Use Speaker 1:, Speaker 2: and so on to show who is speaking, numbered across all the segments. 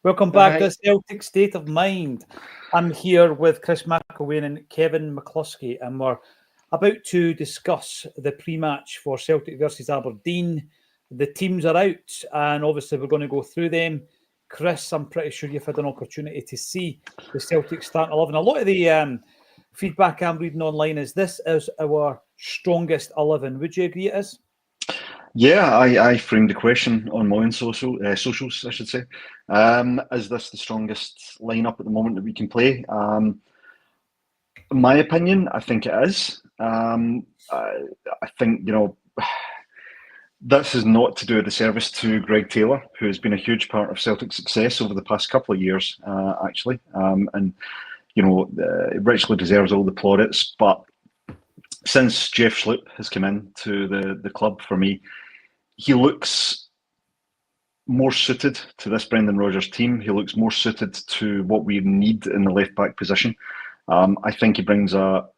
Speaker 1: Welcome back to Celtic State of Mind. I'm here with Chris McElwain and Kevin McCluskey, and we're about to discuss the pre-match for Celtic versus Aberdeen. The teams are out, and obviously we're going to go through them. Chris, I'm pretty sure you've had an opportunity to see the Celtic starting 11. A lot of the feedback I'm reading online is this is our strongest 11. Would you agree it is?
Speaker 2: Yeah, I framed the question on my own socials, I should say. Is this the strongest lineup at the moment that we can play? In my opinion, I think it is. I think, this is not to do a disservice to Greg Taylor, who has been a huge part of Celtic's success over the past couple of years, actually. Richly deserves all the plaudits, but since Jeff Schlupp has come in to the club for me, he looks more suited to this Brendan Rodgers team. He looks more suited to what we need in the left back position. I think he brings not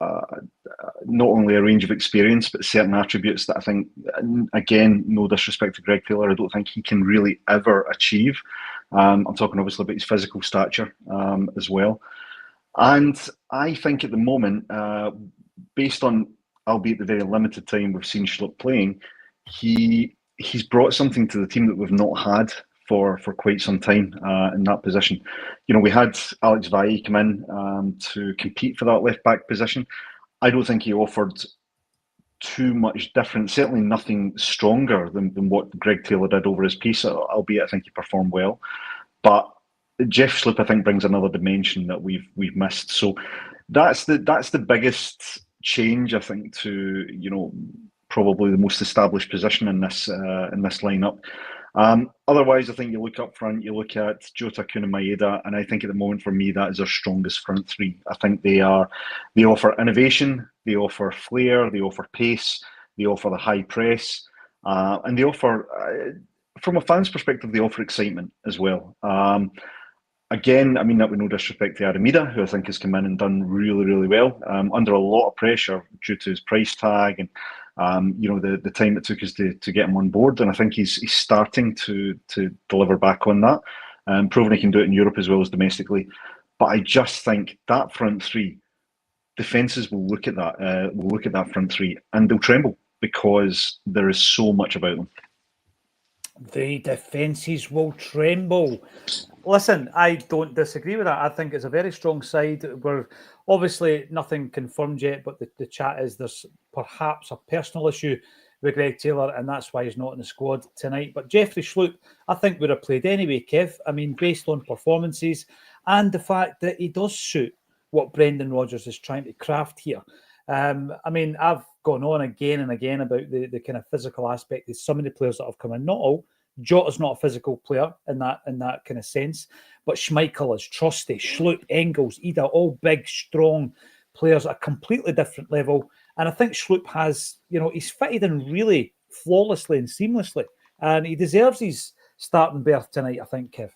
Speaker 2: only a range of experience, but certain attributes that I think, again, no disrespect to Greg Taylor, I don't think he can really ever achieve. I'm talking obviously about his physical stature as well. And I think at the moment, based on, albeit the very limited time we've seen Schlupp playing, he's brought something to the team that we've not had for quite some time in that position. We had Alex Valle come in to compete for that left back position. I don't think he offered too much different, certainly nothing stronger than what Greg Taylor did over his piece, albeit I think he performed well. But Jeff Schlupp, I think, brings another dimension that we've missed. So that's the biggest change, I think, to probably the most established position in this lineup. Otherwise, I think you look up front, you look at Jota, Kun and Maeda, and I think at the moment for me that is our strongest front three. I think they offer innovation, they offer flair, they offer pace, they offer the high press, and they offer, from a fan's perspective, they offer excitement as well. Again, I mean that with no disrespect to Aramida, who I think has come in and done really, really well, under a lot of pressure due to his price tag and the time it took us to get him on board. And I think he's starting to deliver back on that, proven he can do it in Europe as well as domestically. But I just think that front three, defences will look at that front three and they'll tremble because there is so much about them.
Speaker 1: The defences will tremble. Listen, I don't disagree with that. I think it's a very strong side. We're obviously nothing confirmed yet, but the chat is there's perhaps a personal issue with Greg Taylor, and that's why he's not in the squad tonight. But Jeffrey Schlupp, I think, would have played anyway, Kev. I mean, based on performances and the fact that he does suit what Brendan Rodgers is trying to craft here. I mean, I've gone on again and again about the kind of physical aspect of some of the players that have come in. Not all. Jota's not a physical player in that kind of sense, but Schmeichel is, Trusty, Schlupp, Engels, Ida, all big, strong players at a completely different level. And I think Schlupp has, he's fitted in really flawlessly and seamlessly, and he deserves his starting berth tonight, I think, Kev.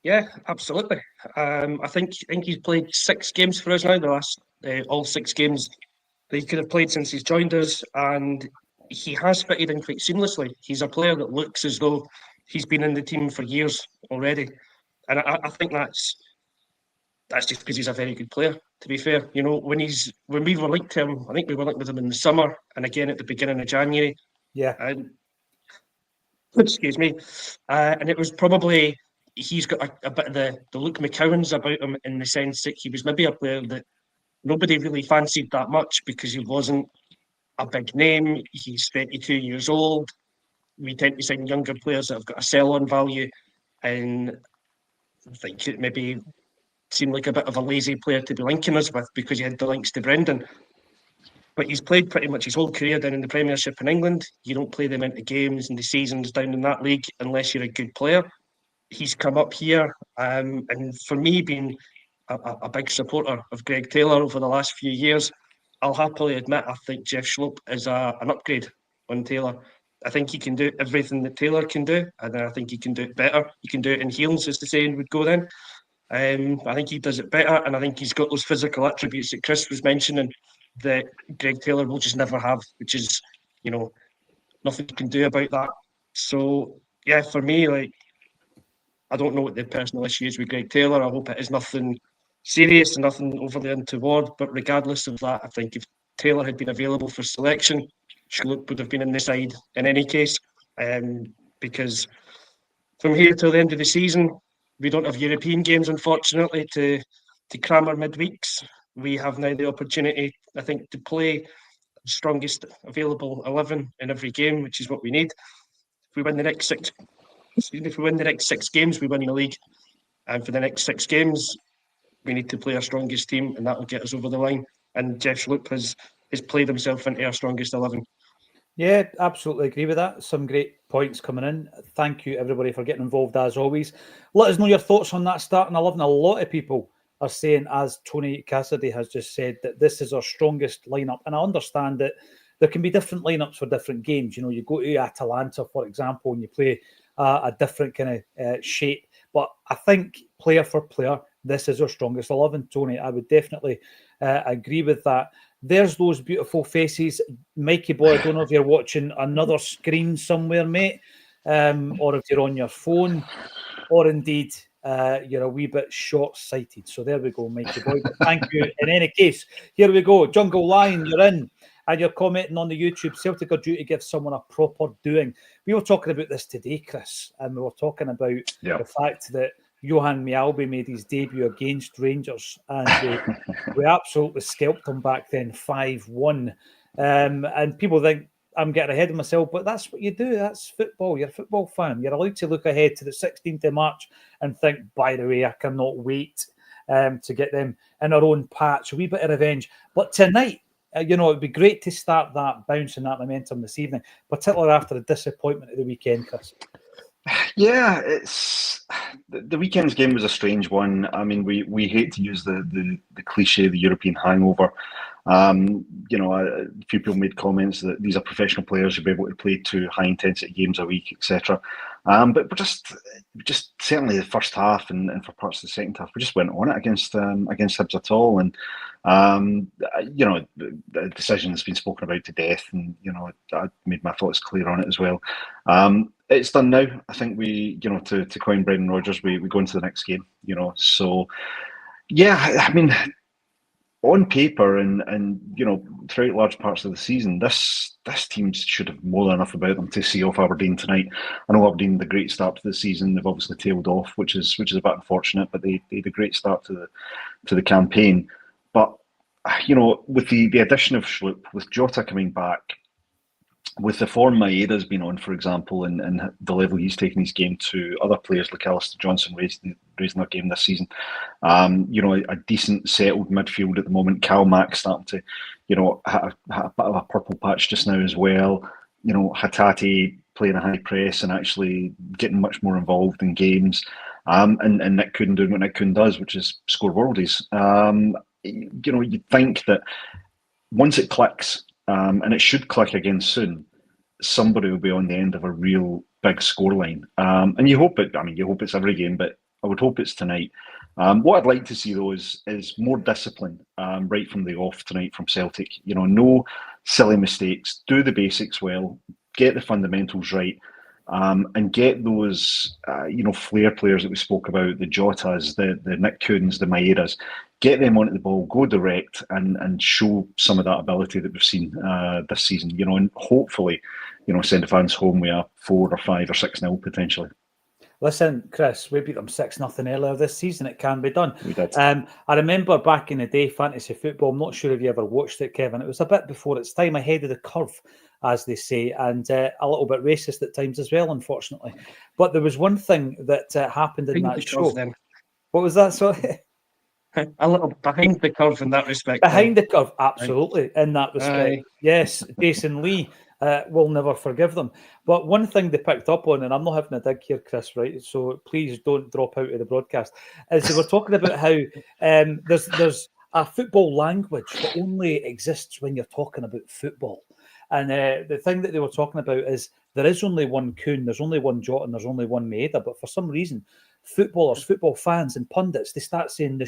Speaker 3: Yeah, absolutely. I think he's played 6 games for us now, the last all 6 games that he could have played since he's joined us, and he has fitted in quite seamlessly. He's a player that looks as though he's been in the team for years already, and I think that's just because he's a very good player. To be fair, when we were linked to him, I think we were linked with him in the summer and again at the beginning of January.
Speaker 1: Yeah.
Speaker 3: And excuse me, and it was probably he's got a bit of the Luke McCowans about him in the sense that he was maybe a player that nobody really fancied that much because he wasn't a big name. He's 32 years old. We tend to sign younger players that have got a sell-on value, and I think it maybe seemed like a bit of a lazy player to be linking us with because he had the links to Brendan. But he's played pretty much his whole career down in the Premiership in England. You don't play them into games and the seasons down in that league unless you're a good player. He's come up here, and for me, being a big supporter of Greg Taylor over the last few years, I'll happily admit I think Jeff Schlupp is an upgrade on Taylor. I think he can do everything that Taylor can do, and I think he can do it better. He can do it in heels, as the saying would go then. I think he does it better, and I think he's got those physical attributes that Chris was mentioning that Greg Taylor will just never have, which is, nothing you can do about that. So, yeah, for me, I don't know what the personal issue is with Greg Taylor. I hope it is nothing serious and nothing overly untoward. But regardless of that, I think if Taylor had been available for selection, Schlupp would have been in the side in any case. Because from here till the end of the season, we don't have European games, unfortunately, to cram our midweeks. We have now the opportunity, I think, to play the strongest available 11 in every game, which is what we need. If we win the next six games, we win the league. And for the next 6 games, we need to play our strongest team, and that will get us over the line. And Jeff Schlupp has played himself into our strongest 11.
Speaker 1: Yeah, absolutely agree with that. Some great points coming in. Thank you, everybody, for getting involved as always. Let us know your thoughts on that starting 11. A lot of people are saying, as Tony Cassidy has just said, that this is our strongest lineup. And I understand that there can be different lineups for different games. You know, you go to Atalanta, for example, and you play a different kind of shape. But I think player for player, this is our strongest 11, Tony. I would definitely agree with that. There's those beautiful faces. Mikey boy, I don't know if you're watching another screen somewhere, mate, or if you're on your phone, or indeed you're a wee bit short-sighted. So there we go, Mikey boy. But thank you. In any case, here we go. Jungle Lion, you're in. And you're commenting on the YouTube, Celtic are due to give someone a proper doing. We were talking about this today, Chris, and we were talking about the fact that Johan Mjällby made his debut against Rangers, and we absolutely scalped him back then, 5-1. And people think I'm getting ahead of myself, but that's what you do. That's football. You're a football fan. You're allowed to look ahead to the 16th of March and think, by the way, I cannot wait to get them in our own patch. A wee bit of revenge. But tonight, you know, it'd be great to start that bounce and that momentum this evening, particularly after the disappointment of the weekend, Chris.
Speaker 2: Yeah, it's the weekend's game was a strange one. I mean, we hate to use the cliche, the European hangover. You know, a few people made comments that these are professional players who'll be able to play 2 high intensity games a week, etc. But we're just certainly the first half and for parts of the second half, we just went on it against Hibs at all. And you know, the decision has been spoken about to death, and you know, I made my thoughts clear on it as well. It's done now. I think we, you know, to coin Brendan Rodgers, we go into the next game, you know. So yeah, I mean, on paper and you know, throughout large parts of the season, this team should have more than enough about them to see off Aberdeen tonight. I know Aberdeen had a great start to the season. They've obviously tailed off, which is a bit unfortunate, but they had a great start to the campaign. But you know, with the addition of Schlupp, with Jota coming back, with the form Maeda's been on, for example, and the level he's taken his game to, other players like Alistair Johnston raising their game this season. You know, a decent settled midfield at the moment. Cal Mack starting to, you know, have a bit of a purple patch just now as well. You know, Hatate playing a high press and actually getting much more involved in games. And Nick Kuhn doing what Nick Kuhn does, which is score worldies. You know, you'd think that once it clicks, and it should click again soon, somebody will be on the end of a real big scoreline. And you hope it. I mean, you hope it's every game, but I would hope it's tonight. What I'd like to see though is more discipline right from the off tonight from Celtic. You know, no silly mistakes. Do the basics well. Get the fundamentals right. And get those, you know, flair players that we spoke about, the Jotas, the Nick Kuhns, the Maedas, get them onto the ball, go direct, and show some of that ability that we've seen this season, you know, and hopefully, you know, send the fans home with a 4 or 5 or 6-0 potentially.
Speaker 1: Listen, Chris, we beat them 6-0 earlier this season. It can be done.
Speaker 2: We did.
Speaker 1: I remember back in the day, fantasy football, I'm not sure if you ever watched it, Kevin. It was a bit before its time, ahead of the curve, as they say, and a little bit racist at times as well, unfortunately. But there was one thing that happened in that show. What was that, sorry?
Speaker 3: A little behind the curve in that respect.
Speaker 1: Behind the curve, absolutely, in that respect. Yes, Jason Lee. We'll never forgive them. But one thing they picked up on, and I'm not having a dig here, Chris, right? So please don't drop out of the broadcast, is they were talking about how there's a football language that only exists when you're talking about football. And the thing that they were talking about is there is only one Kuhn, there's only one Jota, and there's only one Maeda. But for some reason, footballers, football fans and pundits, they start saying the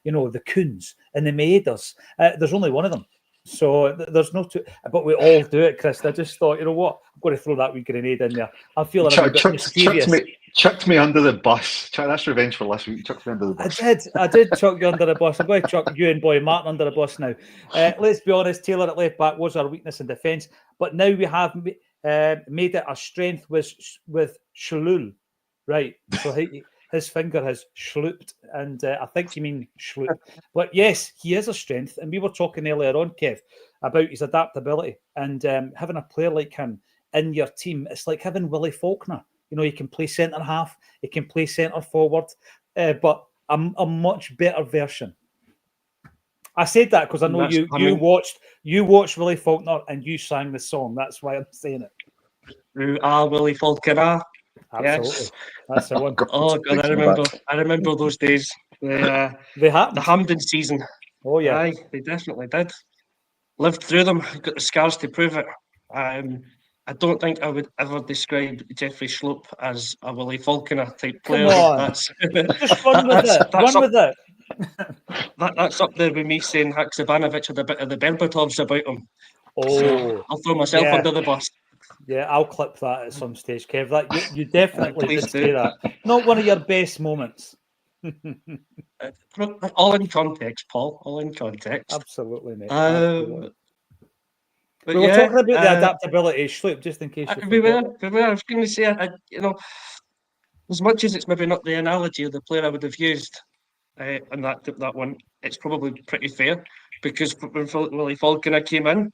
Speaker 1: Kuhns and the Maedas. There's only one of them. So there's no two, but we all do it, Chris. I just thought, you know what, I'm going to throw that wee grenade in there. I'm feeling a bit mysterious.
Speaker 2: chucked me under the bus. That's revenge for last week. You chucked me under the bus.
Speaker 1: I did chuck you under the bus. I'm going to chuck you and Boy Martin under the bus now. Let's be honest, Taylor at left back was our weakness in defence, but now we have made it our strength with Schlupp, right? So his finger has schlupped, and I think you mean Schlupp. But yes, he is a strength, and we were talking earlier on, Kev, about his adaptability, and having a player like him in your team, it's like having Willie Faulkner. You know, he can play centre half, he can play centre forward, but a much better version. I said that because I know you watched Willie Faulkner and you sang the song. That's why I'm saying it.
Speaker 3: You are Willie Faulkner.
Speaker 1: Absolutely,
Speaker 3: yes.
Speaker 1: That's the one.
Speaker 3: Oh God, I remember those days.
Speaker 1: They happened.
Speaker 3: The Hampden season.
Speaker 1: Oh yeah,
Speaker 3: aye, they definitely did. Lived through them. Got the scars to prove it. I don't think I would ever describe Jeffrey Schlupp as a Willie Faulkner type player.
Speaker 1: Come on.
Speaker 3: Just
Speaker 1: run with it.
Speaker 3: That's up there with me saying Haksabanovic had a bit of the Berbatovs about him.
Speaker 1: Oh,
Speaker 3: so I'll throw myself under the bus.
Speaker 1: Yeah, I'll clip that at some stage, Kev. That you definitely did say that. Not one of your best moments.
Speaker 3: All in context, Paul. All in context.
Speaker 1: Absolutely, mate.
Speaker 3: But
Speaker 1: we were talking about the adaptability, Schlupp, just in case
Speaker 3: we were. I was going to say, as much as it's maybe not the analogy of the player I would have used on that one, it's probably pretty fair because when Willie Faulkner came in,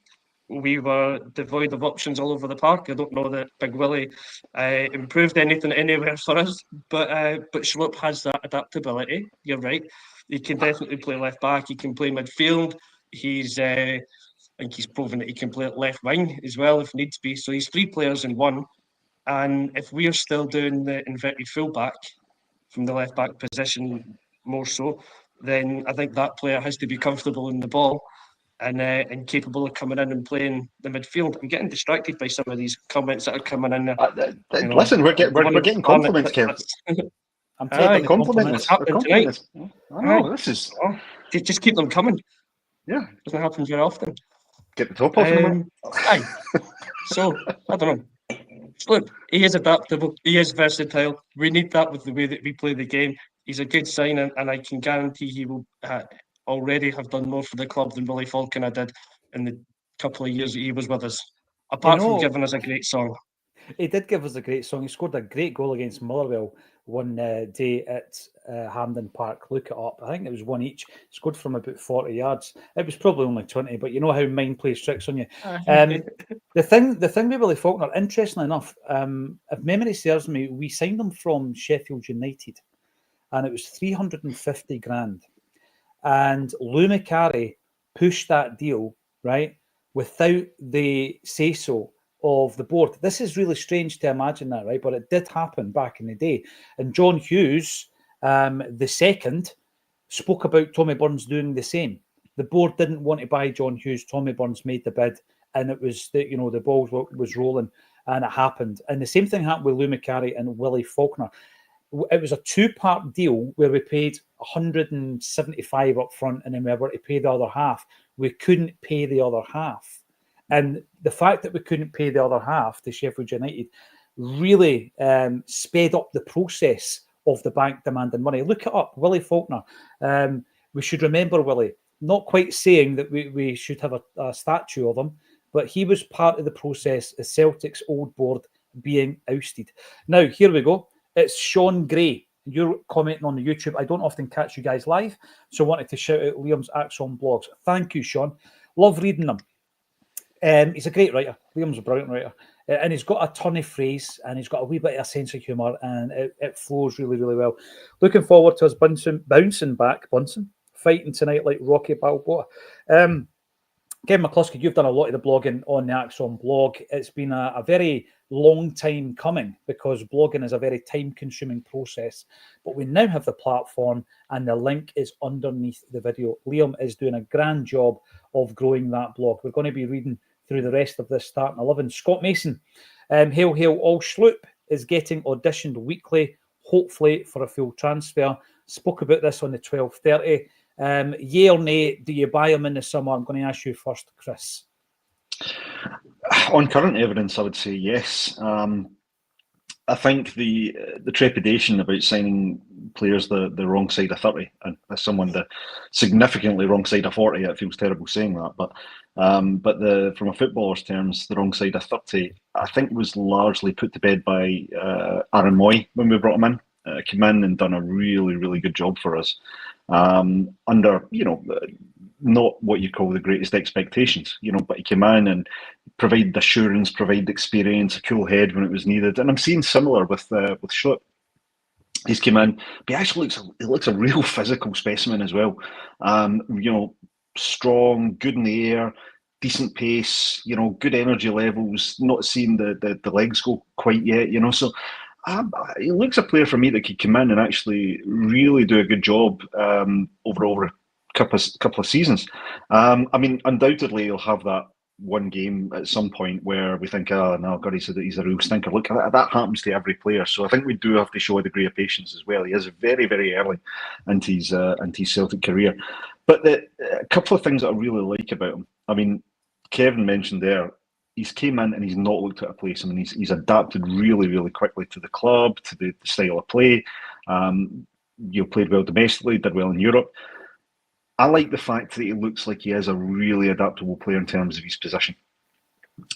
Speaker 3: we were devoid of options all over the park. I don't know that Big Willie improved anything anywhere for us, but Schlupp has that adaptability. You're right. He can definitely play left back. He can play midfield. I think he's proven that he can play at left wing as well if needs be. So he's three players in one. And if we're still doing the inverted fullback from the left back position more so, then I think that player has to be comfortable in the ball and capable of coming in and playing the midfield. I'm getting distracted by some of these comments that are coming in.
Speaker 2: Listen, we're getting compliments, Kev.
Speaker 1: I'm taking compliments.
Speaker 3: Tonight.
Speaker 2: I know, this is...
Speaker 3: Just keep them coming.
Speaker 2: Yeah.
Speaker 3: Doesn't happen very often.
Speaker 2: Get the top off him.
Speaker 3: Aye. So, I don't know. Look, he is adaptable. He is versatile. We need that with the way that we play the game. He's a good sign, and I can guarantee he will already have done more for the club than Willie Faulkner did in the couple of years that he was with us. Apart from giving us a great song.
Speaker 1: He did give us a great song. He scored a great goal against Motherwell one day at Hampden Park. Look it up. I think it was one each. Scored from about 40 yards. It was probably only 20, but you know how mind plays tricks on you. The thing with Willie Faulkner, interestingly enough, if memory serves me, we signed him from Sheffield United, and it was 350 grand. And Lou McCarry pushed that deal, right, without the say-so of the board. This is really strange to imagine that, right? But it did happen back in the day. And John Hughes, the second, spoke about Tommy Burns doing the same. The board didn't want to buy John Hughes. Tommy Burns made the bid, and it was the ball was rolling, and it happened. And the same thing happened with Lou McCarry and Willie Faulkner. It was a two-part deal where we paid 175 up front, and then we were to pay the other half. We couldn't pay the other half. And the fact that we couldn't pay the other half to Sheffield United really sped up the process of the bank demanding money. Look it up, Willie Faulkner. We should remember Willie, not quite saying that we should have a statue of him, but he was part of the process of Celtic's old board being ousted. Now, here we go. It's Sean Gray. You're commenting on the YouTube. I don't often catch you guys live, so I wanted to shout out Liam's Acsom blogs. Thank you, Sean. Love reading them. He's a great writer. Liam's a brilliant writer. And he's got a ton of phrase, and he's got a wee bit of a sense of humour, and it flows really, really well. Looking forward to us bouncing back, fighting tonight like Rocky Balboa. Kevin McCluskey, you've done a lot of the blogging on the Acsom blog. It's been a very long time coming because blogging is a very time-consuming process. But we now have the platform, and the link is underneath the video. Liam is doing a grand job of growing that blog. We're going to be reading through the rest of this starting 11. Scott Mason, hail, hail, all Schlupp is getting auditioned weekly, hopefully for a full transfer. Spoke about this on the 12:30. Yay or nay, do you buy him in the summer? I'm going to ask you first, Chris.
Speaker 2: On current evidence, I would say yes. I think the trepidation about signing players the wrong side of 30, and as someone the significantly wrong side of 40, it feels terrible saying that, but from a footballer's terms, the wrong side of 30, I think was largely put to bed by Aaron Moy when we brought him in. Came in and done a really, really good job for us. Under, not what you call the greatest expectations, but he came in and provided assurance, provided experience, a cool head when it was needed. And I'm seeing similar with Schlupp. He's come in, but he actually looks a real physical specimen as well. Strong, good in the air, decent pace, good energy levels, not seeing the legs go quite yet, so he looks a player for me that could come in and actually really do a good job over a couple of seasons. Undoubtedly he'll have that one game at some point where we think, oh no, God, he's a real stinker. Look, that happens to every player. So I think we do have to show a degree of patience as well. He is very, very early into his Celtic career. But a couple of things that I really like about him. Kevin mentioned there, he's came in and he's not looked at a place. He's adapted really, really quickly to the club, to the style of play. Played well domestically, did well in Europe. I like the fact that he looks like he is a really adaptable player in terms of his position.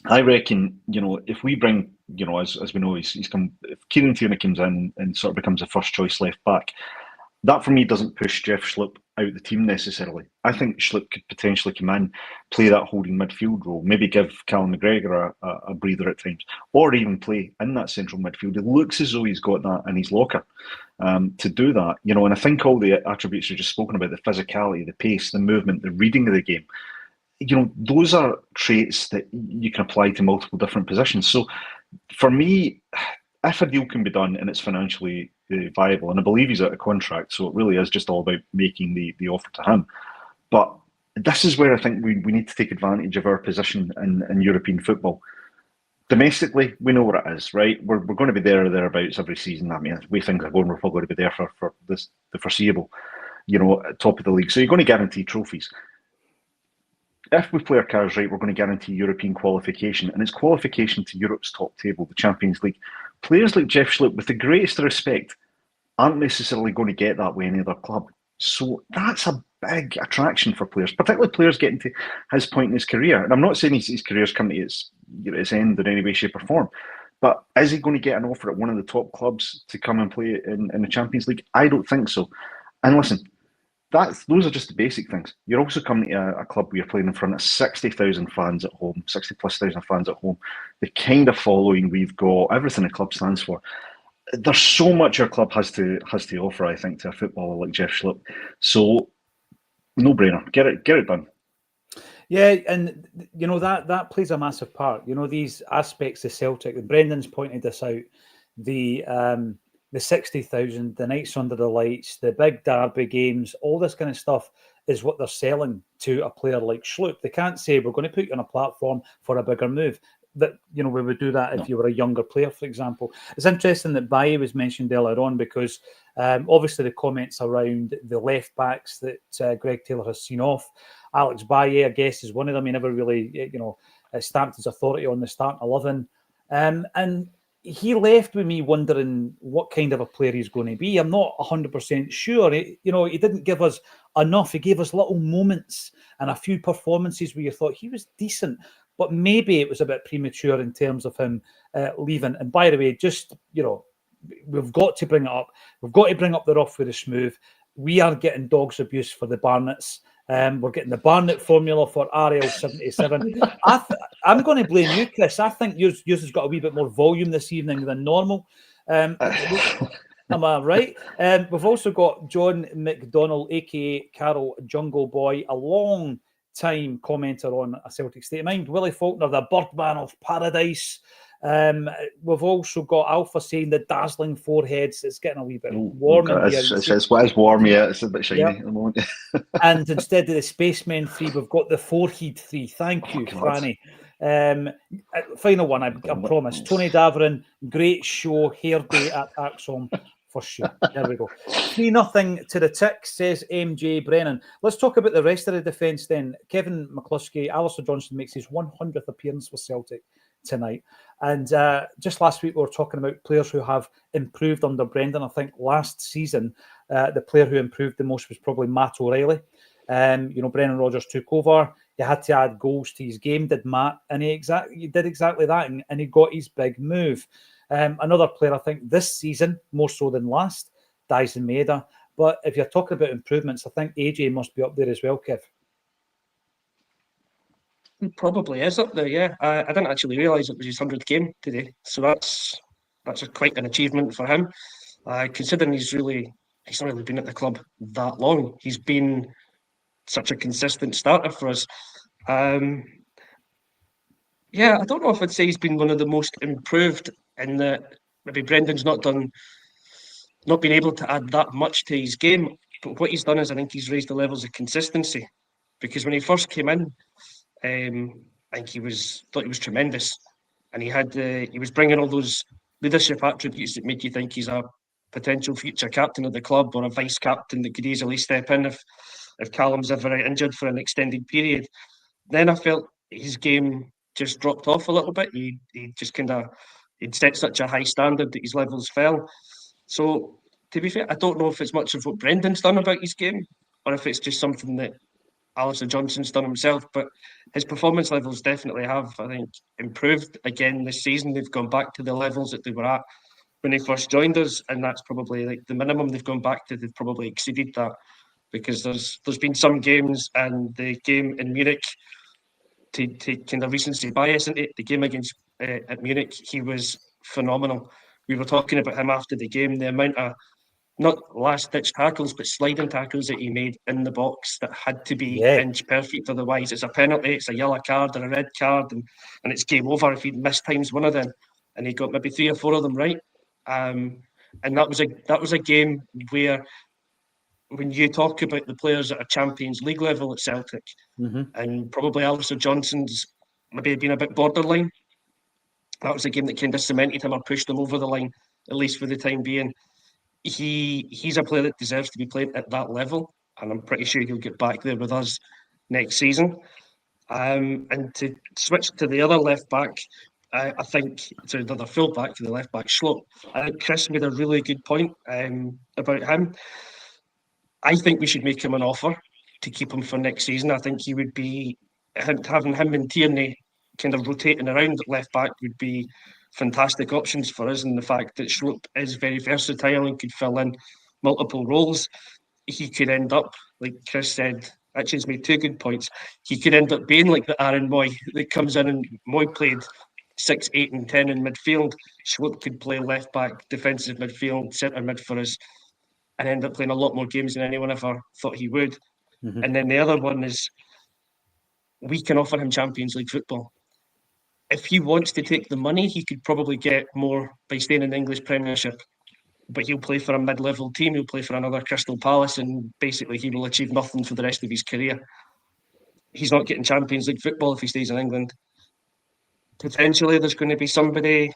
Speaker 2: I reckon, if we bring, as we know, he's come. If Kieran Tierney comes in and sort of becomes a first choice left back, that for me doesn't push Jeff Schlupp out the team necessarily. I think Schlupp could potentially come in, play that holding midfield role, maybe give Callum McGregor a breather at times, or even play in that central midfield. It looks as though he's got that in his locker to do that. And I think all the attributes you've just spoken about, the physicality, the pace, the movement, the reading of the game, those are traits that you can apply to multiple different positions. So for me, if a deal can be done and it's financially viable, and I believe he's out of contract, so it really is just all about making the offer to him. But this is where I think we need to take advantage of our position in European football. Domestically, we know what it is, right? We're going to be there or thereabouts every season. We think we're probably going to be there for the foreseeable, top of the league. So you're going to guarantee trophies. If we play our cards right, we're going to guarantee European qualification, and it's qualification to Europe's top table, the Champions League. Players like Jeff Schlupp, with the greatest respect, aren't necessarily going to get that way in any other club. So that's a big attraction for players, particularly players getting to his point in his career. And I'm not saying his career's come to its end in any way, shape or form, but is he going to get an offer at one of the top clubs to come and play in the Champions League? I don't think so. And listen, those are just the basic things. You're also coming to a club where you're playing in front of 60,000 fans at home, 60,000+ fans at home, the kind of following we've got, everything the club stands for. There's so much our club has to offer, I think, to a footballer like Jeff Schlupp. So, no brainer. Get it done.
Speaker 1: Yeah, and that plays a massive part. These aspects of Celtic, and Brendan's pointed this out, the 60,000, the nights under the lights, the big derby games, all this kind of stuff is what they're selling to a player like Schlupp. They can't say, we're going to put you on a platform for a bigger move. That we would do that if you were a younger player, for example. It's interesting that Baye was mentioned earlier on because obviously the comments around the left backs that Greg Taylor has seen off. Alex Baye, I guess, is one of them. He never really, stamped his authority on the starting 11. And he left with me wondering what kind of a player he's going to be. I'm not 100% sure. He didn't give us enough. He gave us little moments and a few performances where you thought he was decent, but maybe it was a bit premature in terms of him leaving. And by the way, just, we've got to bring it up. We've got to bring up the rough with the smooth. We are getting dog's abuse for the Barnetts. We're getting the Barnett formula for RL77. I'm going to blame you, Chris. I think yours has got a wee bit more volume this evening than normal. Am I right? We've also got John McDonnell, a.k.a. Carol Jungle Boy, a long time commenter on A Celtic State of Mind. Willie Faulkner, the Birdman of Paradise. We've also got Alpha saying the dazzling foreheads. It's getting a wee bit warm in here.
Speaker 2: It's warm, yeah. It's a bit shiny at the moment.
Speaker 1: And instead of the Spacemen 3, we've got the Forehead 3. Thank you, Franny. Final one, I promise. Tony Daverin, great show, hair day at Acsom. For sure. There we go. 3-0 to the tick, says MJ Brennan. Let's talk about the rest of the defence then. Kevin McCluskey, Alistair Johnston makes his 100th appearance for Celtic tonight. And just last week, we were talking about players who have improved under Brendan. I think last season, the player who improved the most was probably Matt O'Reilly. Brendan Rodgers took over. He had to add goals to his game, did Matt, and he did exactly that, and he got his big move. Another player, I think, this season, more so than last, Dyson Maeda. But if you're talking about improvements, I think AJ must be up there as well, Kev.
Speaker 3: He probably is up there, yeah. I didn't actually realise it was his 100th game today, so that's quite an achievement for him. Considering he's not really been at the club that long. He's been such a consistent starter for us. I don't know if I'd say he's been one of the most improved in that maybe Brendan's not been able to add that much to his game. But what he's done is I think he's raised the levels of consistency. Because when he first came in, I think thought he was tremendous, and he was bringing all those leadership attributes that make you think he's a potential future captain of the club or a vice captain that could easily step in if Callum's ever injured for an extended period. Then I felt his game just dropped off a little bit. He just he'd set such a high standard that his levels fell. So to be fair, I don't know if it's much of what Brendan's done about his game or if it's just something that Alistair Johnston's done himself, but his performance levels definitely have, I think, improved again this season. They've gone back to the levels that they were at when he first joined us, and that's probably like the minimum they've gone back to. They've probably exceeded that because there's been some games, and the game in Munich, to kind of recency bias into it, the game against at Munich, he was phenomenal. We were talking about him after the game, the amount of not last-ditch tackles, but sliding tackles that he made in the box that had to be inch perfect. Otherwise, it's a penalty, it's a yellow card or a red card, and it's game over if he mistimes one of them. And he got maybe 3 or 4 of them right. And that was a game where, when you talk about the players at a Champions League level at Celtic, and probably Alistair Johnston's maybe been a bit borderline, that was a game that kind of cemented him or pushed him over the line, at least for the time being. He's a player that deserves to be played at that level, and I'm pretty sure he'll get back there with us next season. And to switch to the other left back, the other full back, to the left back, Schlupp. I think Chris made a really good point about him. I think we should make him an offer to keep him for next season. I think he would be having him and Tierney kind of rotating around at left back would be fantastic options for us, and the fact that Schlupp is very versatile and could fill in multiple roles. He could end up, like Chris said, actually has made 2 good points. He could end up being like the Aaron Moy that comes in, and Moy played 6, 8 and 10 in midfield. Schlupp could play left back, defensive midfield, centre mid for us, and end up playing a lot more games than anyone ever thought he would. And then the other one is, we can offer him Champions League football. If he wants to take the money, he could probably get more by staying in the English Premiership. But he'll play for a mid-level team, he'll play for another Crystal Palace, and basically he will achieve nothing for the rest of his career. He's not getting Champions League football if he stays in England. Potentially there's going to be somebody,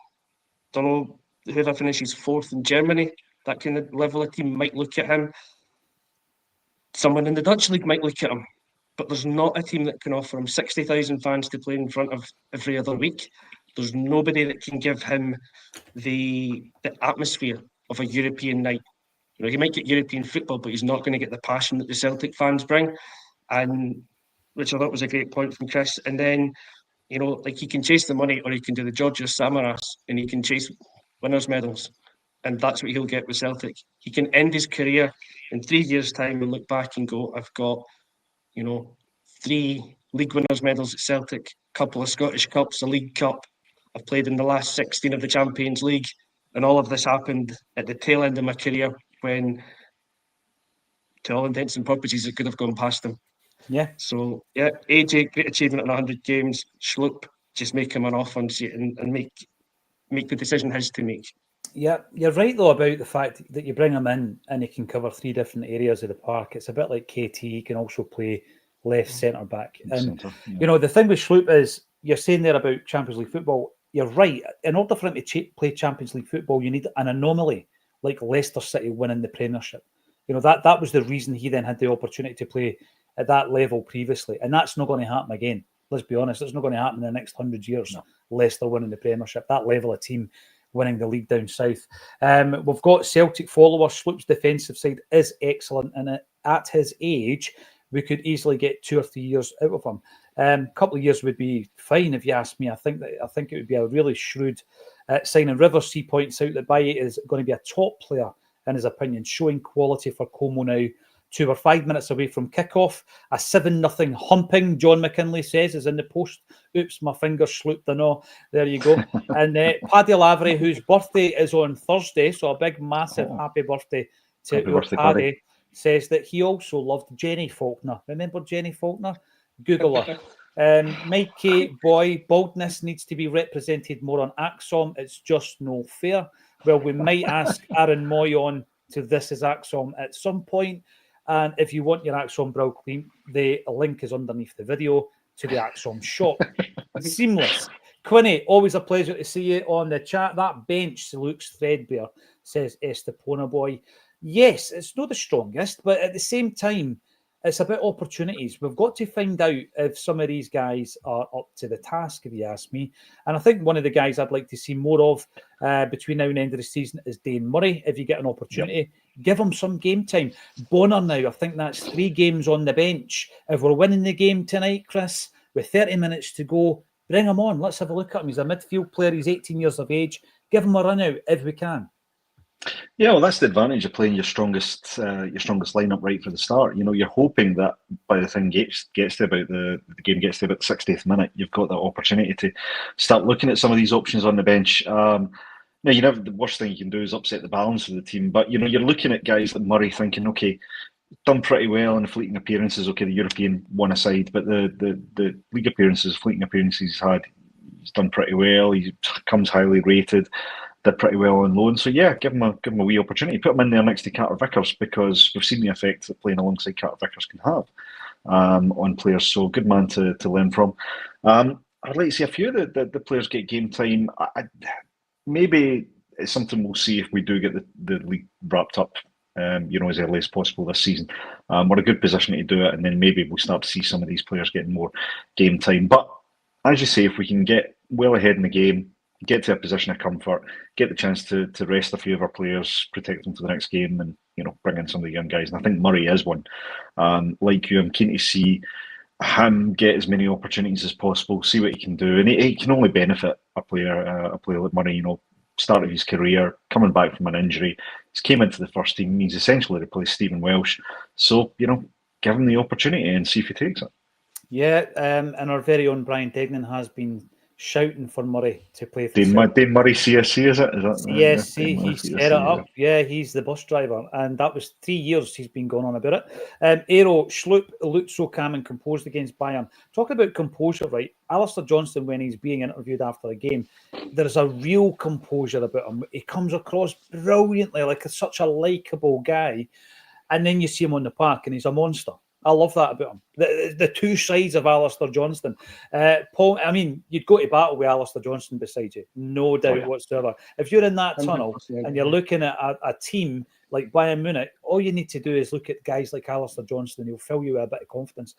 Speaker 3: don't know, whoever finishes 4th in Germany, that kind of level of team might look at him. Someone in the Dutch league might look at him. But there's not a team that can offer him 60,000 fans to play in front of every other week. There's nobody that can give him the atmosphere of a European night. He might get European football, but he's not going to get the passion that the Celtic fans bring. And which I thought was a great point from Chris. And then, he can chase the money, or he can do the Georgios Samaras, and he can chase winners' medals. And that's what he'll get with Celtic. He can end his career in 3 years' time and look back and go, I've got 3 league winners' medals at Celtic, a couple of Scottish Cups, a League Cup. I've played in the last 16 of the Champions League, and all of this happened at the tail end of my career when, to all intents and purposes, it could have gone past him.
Speaker 1: Yeah.
Speaker 3: So, yeah, AJ, great achievement in 100 games. Schlupp, just make him an offer and make the decision his to make.
Speaker 1: Yeah, you're right, though, about the fact that you bring him in and he can cover 3 different areas of the park. It's a bit like KT. He can also play left centre-back. And, the thing with Schlupp is, you're saying there about Champions League football, you're right. In order for him to play Champions League football, you need an anomaly like Leicester City winning the Premiership. That was the reason he then had the opportunity to play at that level previously. And that's not going to happen again. Let's be honest, it's not going to happen in the next 100 years.
Speaker 2: No.
Speaker 1: Leicester winning the Premiership, that level of team winning the league down south. We've got Celtic followers. Schlupp's defensive side is excellent, and at his age, we could easily get 2 or 3 years out of him. A couple of years would be fine, if you ask me. I think it would be a really shrewd signing. Rivers C points out that Baye is going to be a top player in his opinion, showing quality for Como now. 2 or 5 minutes away from kickoff. A 7-0 humping, John McKinley says, is in the post. Oops, my fingers slooped and all. There you go. And Paddy Lavery, whose birthday is on Thursday, so a big, massive happy birthday to Paddy, says that he also loved Jenny Faulkner. Remember Jenny Faulkner? Google her. Mikey, boy, baldness needs to be represented more on Acsom. It's just no fair. Well, we might ask Aaron Moy on to This Is Acsom at some point. And if you want your Acsom brow clean, the link is underneath the video to the Acsom shop. Seamless. Quinny, always a pleasure to see you on the chat. That bench looks threadbare, says Estepona boy. Yes, it's not the strongest, but at the same time, it's about opportunities. We've got to find out if some of these guys are up to the task, if you ask me. And I think one of the guys I'd like to see more of between now and the end of the season is Dane Murray. If you get an opportunity, give him some game time. Bonner now, I think that's 3 games on the bench. If we're winning the game tonight, Chris, with 30 minutes to go, bring him on. Let's have a look at him. He's a midfield player. He's 18 years of age. Give him a run out if we can.
Speaker 2: Yeah, well, that's the advantage of playing your strongest lineup right for the start. You know, you're hoping that by the thing gets to about the game gets to about the 60th minute, you've got that opportunity to start looking at some of these options on the bench. Now, you know, the worst thing you can do is upset the balance of the team. But you know, you're looking at guys like Murray, thinking, okay, done pretty well in the fleeting appearances. Okay, the European one aside, but the league appearances, fleeting appearances he's had, he's done pretty well. He comes highly rated. Did pretty well on loan, so yeah, give him a wee opportunity. Put him in there next to Carter Vickers, because we've seen the effect that playing alongside Carter Vickers can have on players. So good man to learn from. I'd like to see a few of the players get game time. Maybe it's something we'll see if we do get the league wrapped up, you know, as early as possible this season. We're in a good position to do it, and then maybe we'll start to see some of these players getting more game time. But as you say, if we can get well ahead in the game, get to a position of comfort, get the chance to rest a few of our players, protect them for the next game, and you know, bring in some of the young guys. And I think Murray is one. Like you, I'm keen to see him get as many opportunities as possible, see what he can do, and he can only benefit a player like Murray. You know, start of his career, coming back from an injury, he's came into the first team. He's essentially replaced Stephen Welsh. So you know, give him the opportunity and see if he takes it.
Speaker 1: Yeah, and our very own Brian Degnan has been shouting for Murray to play for
Speaker 2: Dane Murray CSC, is it?
Speaker 1: CSC, he set it up. Yeah, he's the bus driver. And that was 3 years he's been going on about it. Aero, Schlupp looked so calm and composed against Bayern. Talking about composure, right? Alistair Johnston, when he's being interviewed after a game, there's a real composure about him. He comes across brilliantly, like such a likeable guy. And then you see him on the park and he's a monster. I love that about him. The 2 sides of Alistair Johnston. Paul, I mean, you'd go to battle with Alistair Johnston beside you, no doubt whatsoever. If you're in that tunnel 100%. And you're looking at a team like Bayern Munich, all you need to do is look at guys like Alistair Johnston. He'll fill you with a bit of confidence.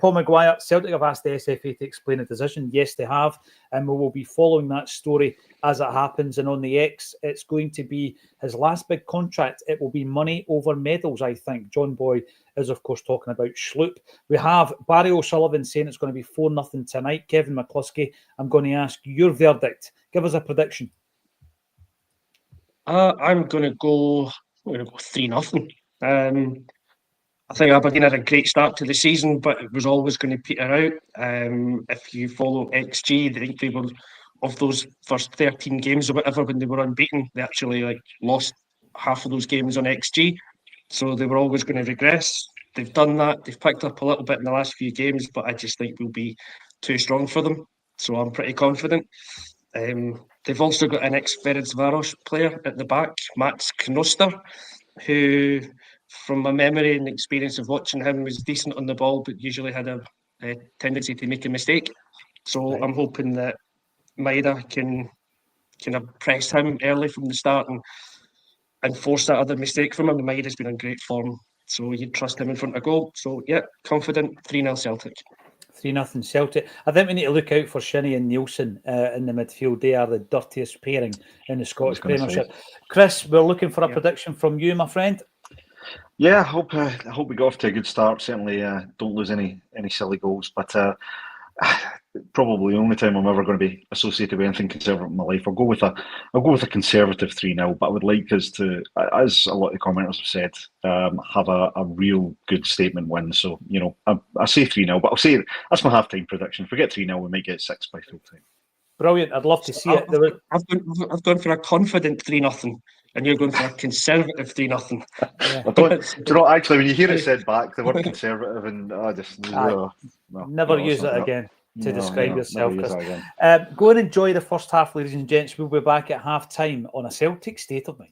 Speaker 1: Paul Maguire, Celtic have asked the SFA to explain the decision. Yes, they have. And we will be following that story as it happens. And on the X, it's going to be his last big contract. It will be money over medals, I think. John Boy is, of course, talking about Schlupp. We have Barry O'Sullivan saying it's going to be 4-0 tonight. Kevin McCluskey, I'm going to ask your verdict. Give us a prediction.
Speaker 3: I'm going to go 3-0. I think Aberdeen had a great start to the season, but it was always going to peter out. If you follow XG, I think they were, of those first 13 games or whatever, when they were unbeaten, they actually lost half of those games on XG. So they were always going to regress. They've done that. They've picked up a little bit in the last few games, but I just think we'll be too strong for them. So I'm pretty confident. They've also got an ex-Ferencváros player at the back, Mats Knoster, who, from my memory and experience of watching him, was decent on the ball, but usually had a tendency to make a mistake. So I'm hoping that Maida can press him early from the start and force that other mistake from him. Maida's been in great form, so you'd trust him in front of goal. So, yeah, confident, 3-0 Celtic.
Speaker 1: 3-0 Celtic. I think we need to look out for Shinnie and Nielsen in the midfield. They are the dirtiest pairing in the Scottish Premiership. Chris, we're looking for a prediction from you, my friend.
Speaker 2: Yeah, I hope we got off to a good start. Certainly, don't lose any silly goals. But probably the only time I'm ever going to be associated with anything conservative in my life, I'll go with a conservative 3-0. But I would like us to, as a lot of the commenters have said, have a real good statement win. So I say 3-0, but I'll say that's my half-time prediction. If we get 3-0, we might get 6 by full time.
Speaker 1: Brilliant! I'd love to see it.
Speaker 3: I've gone for a confident 3-0. And you're going for a conservative 3-0.
Speaker 2: Yeah. Actually, when you hear it said back, the word conservative, and I just
Speaker 1: never use it again to describe yourself. Go and enjoy the first half, ladies and gents. We'll be back at half time on A Celtic State of Mind.